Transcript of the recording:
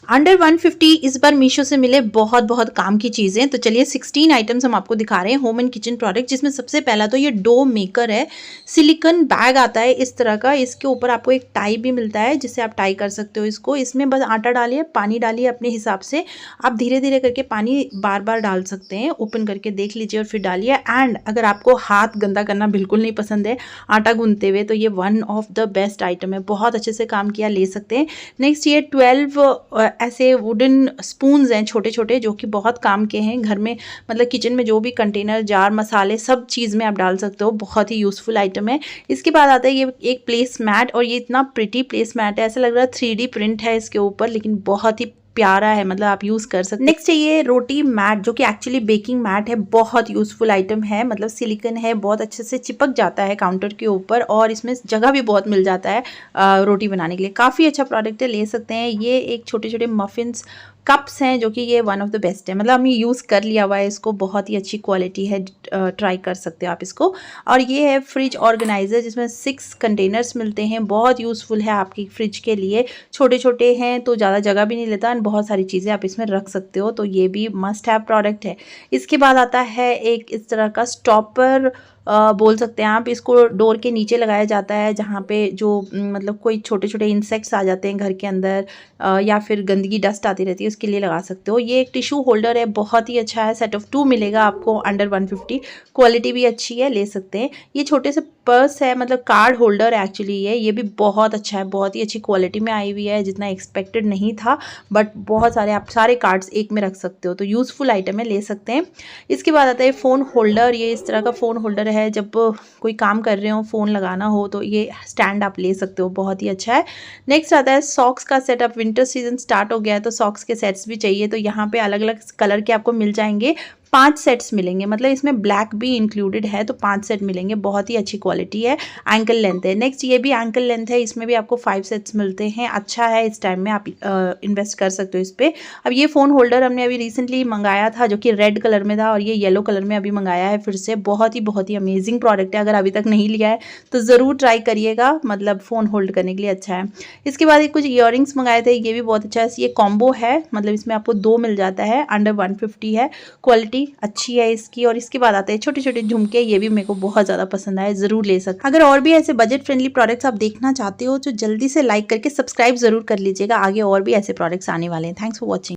Under 150 इस बार मीशो से मिले बहुत बहुत काम की चीज़ें। तो चलिए 16 आइटम्स हम आपको दिखा रहे हैं होम एंड किचन प्रोडक्ट, जिसमें सबसे पहला तो ये डो मेकर है। सिलिकॉन बैग आता है इस तरह का, इसके ऊपर आपको एक टाई भी मिलता है जिससे आप टाई कर सकते हो इसको। इसमें बस आटा डालिए, पानी डालिए अपने हिसाब से, आप धीरे धीरे करके पानी बार बार डाल सकते हैं। ओपन करके देख लीजिए और फिर डालिए। एंड अगर आपको हाथ गंदा करना बिल्कुल नहीं पसंद है आटा गूंथते हुए, तो ये one of the best item है, बहुत अच्छे से काम किया, ले सकते हैं। नेक्स्ट ये 12 ऐसे वुडन स्पून्स हैं छोटे छोटे, जो कि बहुत काम के हैं घर में, मतलब किचन में जो भी कंटेनर, जार, मसाले, सब चीज़ में आप डाल सकते हो। बहुत ही यूज़फुल आइटम है। इसके बाद आता है ये एक प्लेस मैट, और ये इतना प्रिटी प्लेस मैट है, ऐसा लग रहा है 3D प्रिंट है इसके ऊपर, लेकिन बहुत ही प्यारा है, मतलब आप यूज़ कर सकते हैं। नेक्स्ट है ये रोटी मैट, जो कि एक्चुअली बेकिंग मैट है, बहुत यूज़फुल आइटम है, मतलब सिलिकॉन है, बहुत अच्छे से चिपक जाता है काउंटर के ऊपर, और इसमें जगह भी बहुत मिल जाता है रोटी बनाने के लिए। काफ़ी अच्छा प्रोडक्ट है, ले सकते हैं। ये एक छोटे छोटे मफिन्स कप्स हैं, जो कि ये वन ऑफ द बेस्ट है, मतलब हमने यूज़ कर लिया हुआ है इसको, बहुत ही अच्छी क्वालिटी है, ट्राई कर सकते हो आप इसको। और ये है फ्रिज ऑर्गेनाइज़र, जिसमें 6 कंटेनर्स मिलते हैं, बहुत यूज़फुल है आपकी फ्रिज के लिए। छोटे छोटे हैं तो ज़्यादा जगह भी नहीं लेता, और बहुत सारी चीज़ें आप इसमें रख सकते हो, तो ये भी मस्ट हैव प्रोडक्ट है। इसके बाद आता है एक इस तरह का स्टॉपर, बोल सकते हैं आप इसको, डोर के नीचे लगाया जाता है, जहाँ पे जो मतलब कोई छोटे छोटे इंसेक्ट्स आ जाते हैं घर के अंदर, या फिर गंदगी, डस्ट आती रहती है, उसके लिए लगा सकते हो। ये एक टिश्यू होल्डर है, बहुत ही अच्छा है, सेट ऑफ 2 मिलेगा आपको अंडर 150, क्वालिटी भी अच्छी है, ले सकते हैं। ये छोटे से पर्स है, मतलब कार्ड होल्डर है एक्चुअली, ये भी बहुत अच्छा है, बहुत ही अच्छी क्वालिटी में आई हुई है, जितना एक्सपेक्टेड नहीं था, बट बहुत सारे आप सारे कार्ड्स एक में रख सकते हो, तो यूज़फुल आइटम है, ले सकते हैं। इसके बाद आता है फ़ोन होल्डर। ये इस तरह का फ़ोन होल्डर है, जब कोई काम कर रहे हो, फ़ोन लगाना हो, तो ये स्टैंड आप ले सकते हो, बहुत ही अच्छा है। नेक्स्ट आता है सॉक्स का सेटअप। विंटर सीजन स्टार्ट हो गया है, तो सॉक्स के सेट्स भी चाहिए, तो यहाँ पे अलग अलग कलर के आपको मिल जाएंगे, 5 सेट्स मिलेंगे, मतलब इसमें ब्लैक भी इंक्लूडेड है, तो 5 सेट मिलेंगे, बहुत ही अच्छी क्वालिटी है। एंकल लेंथ है। नेक्स्ट ये भी एंकल लेंथ है, इसमें भी आपको 5 सेट्स मिलते हैं, अच्छा है, इस टाइम में आप इन्वेस्ट कर सकते हो इस पर। अब ये फ़ोन होल्डर हमने अभी रिसेंटली मंगाया था, जो कि रेड कलर में था, और ये येलो कलर में अभी मंगाया है फिर से। बहुत ही अमेजिंग प्रोडक्ट है, अगर अभी तक नहीं लिया है तो ज़रूर ट्राई करिएगा, मतलब फ़ोन होल्ड करने के लिए अच्छा है। इसके बाद कुछ ईयरिंग्स मंगाए थे, ये भी बहुत अच्छा है। ये कॉम्बो है, मतलब इसमें आपको 2 मिल जाता है, अंडर 150 है, क्वालिटी अच्छी है इसकी। और इसके बाद आते हैं छोटे छोटे झुमके, ये भी मेरे को बहुत ज़्यादा पसंद आए, ज़रूर ले सकते। अगर और भी ऐसे बजट फ्रेंडली प्रोडक्ट्स आप देखना चाहते हो, तो जल्दी से लाइक करके सब्सक्राइब ज़रूर कर लीजिएगा, आगे और भी ऐसे प्रोडक्ट्स आने वाले हैं। Thanks for watching.